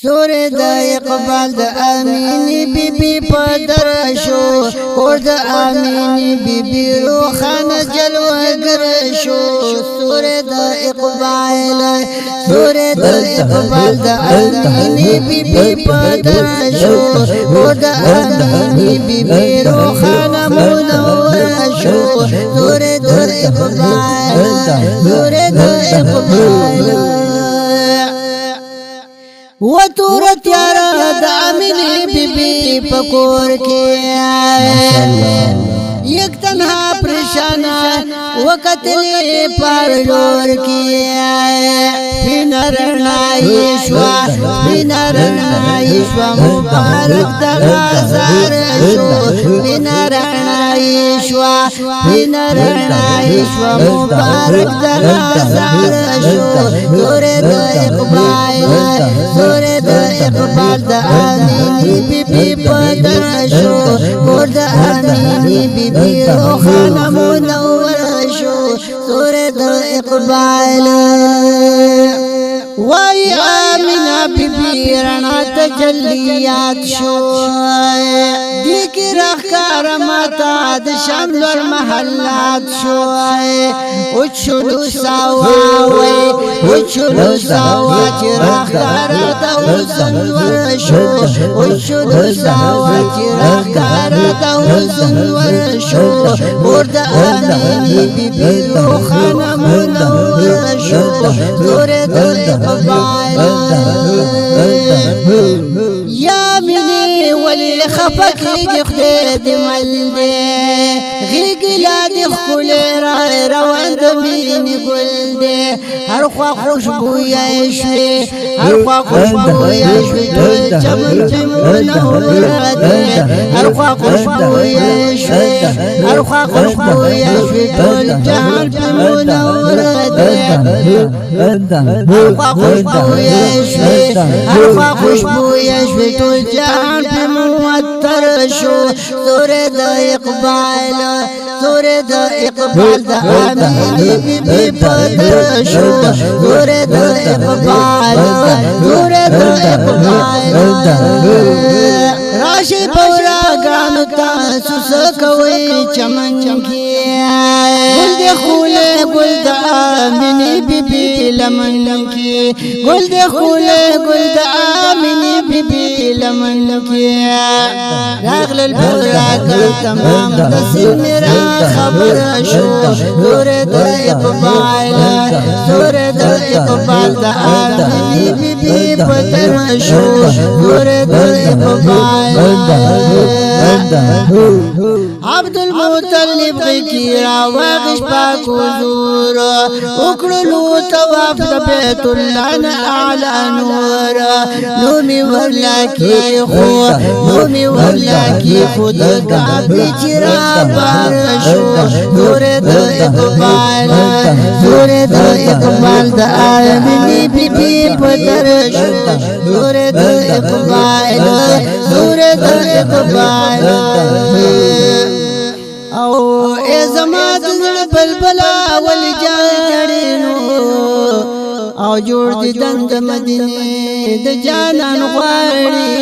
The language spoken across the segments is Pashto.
سورې د اقبال د امینې بیبي په درشو کور د امینې بیبي روښانه جلوهګر شو سورې د اقبال د امینې بیبي په درشو کور د امینې بیبي روښانه منور شو سورې د اقبال و تور تیارا د امینې بیبي پکور کې یک تنها پریشانا وکتلې پارلور کې بینرنای شوا مبارک د غزار شو بینرنای شوا مبارک د غزار شو سورې د اقبال د امینې بیبي په درشو کور د امینې بیبي روښانه منور شو سورې د اقبال وای آمینه بیبي رڼا تجلیات شو دې کې راښکار ماته د شملور محلات شو وچلو ساوا چې راښکار د حسن ور شو وچلو ساوا چې راښکار د حسن ور شو کور د امینې بیبي روښانه منور شو سورې د یا مینې ولې خفه کېږي خدای دې مل دې غېږې لا دې ښکلې روان د مینې ګل دې هر خوا خوشبویه شوې ټول چمن پې منوره دې هر خوا خوشبویه شوې ټول جهان پې منوره دې هر خوا خوشبویه شوې ټول جهان پې معطر شو سورې د اقبال د امینې بیبي په درشو سورې د اقبال راشي بوراګانو تاسو څه کوئ چمن کې ګل د خولې ګل د امینې بیبي لمن کې ګل د خولې ګل د امینې بیبي لمن کې راغلل بوراګان تمام د سیمرا خبر شو سورې د اقبال د امینې بیبي په درشو سورې د اقبال عبدالمطلب کی راوغش پاک حضور وکړلو طواف د بیت الله نه اعلی نور نومي ورلا کی خود کعبه چرا بار شو سورې د اقبال د امینې بیبي په درشو سورې د اقبال او ای زما د زړه بلبلا ولې جاړینو او جوړ دي دند مدینه د جانان غواړي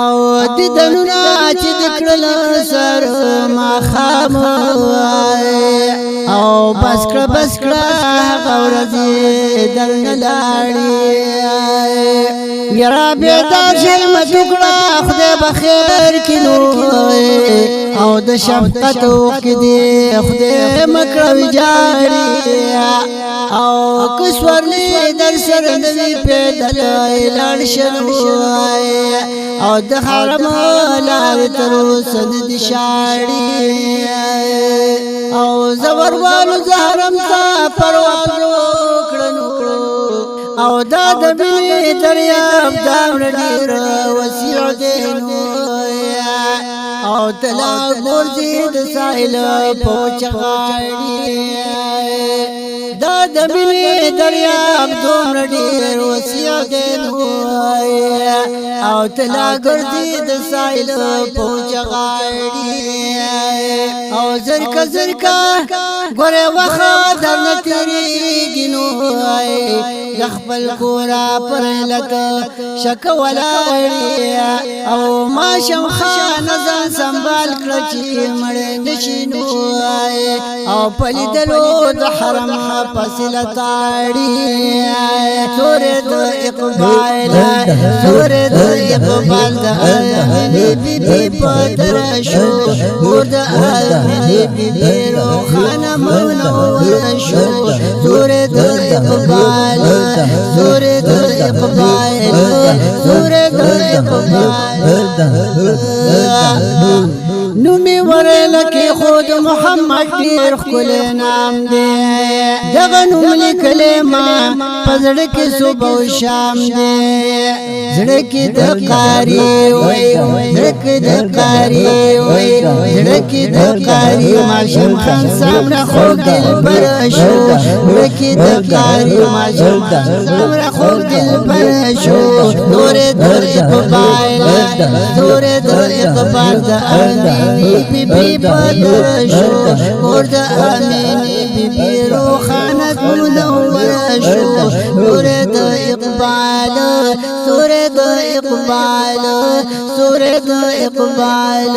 او د دنیا چې دکړل سر ما خام او بس کړه غورځي درن لاړي یرا بیدار شي مټکړه خدای بخیر کینو او د شفقت وخت دی خدای مکړه جاری او کسورلی در سره نوی پیدل اعلان شنو او د حرم لار تر سد دي شاړي او زوروالو زهرم تا پرواز کړنو او دا د بلی دریاب دام ډیر وسیع دینو او تلا ګورځي د سایل پوچ غاړي دا د مینې دریاب دومره ډېر وسیع دی او تلا ګورځي د سایل پوچ غاړي او زرکا زرکا ګوره وخا درنه تیریږي نو خپل کورا پر لک شک ولاړي او ما شمخان ځان سنبال کړ چې مړ نشي نو او پلیدلو د حرم فاصله تاړي سورې د اقبال سورې د اقبال د بي بي پدر شو ور د بي بي روخانه منور شو سورې د اقبال سورې د اقبال سورې د اقبال نو می ورل کې خود محمد ډیر خپل نام دی دغه نوم لیکلې ما پزړ کې صبح او شام دی زړه کې د قاری وای زړه کې د قاری وای زړه کې د قاری ماشوم خان سامنے خو دل پر شو زړه کې د قاری ماشوم خان سامنے خو دل پر شو نور د اقبال نور د اقبال د بي بي پدر شو ور د امینی بي بي روخانه منور شو نور د اقبال سور د اقبال سور د اقبال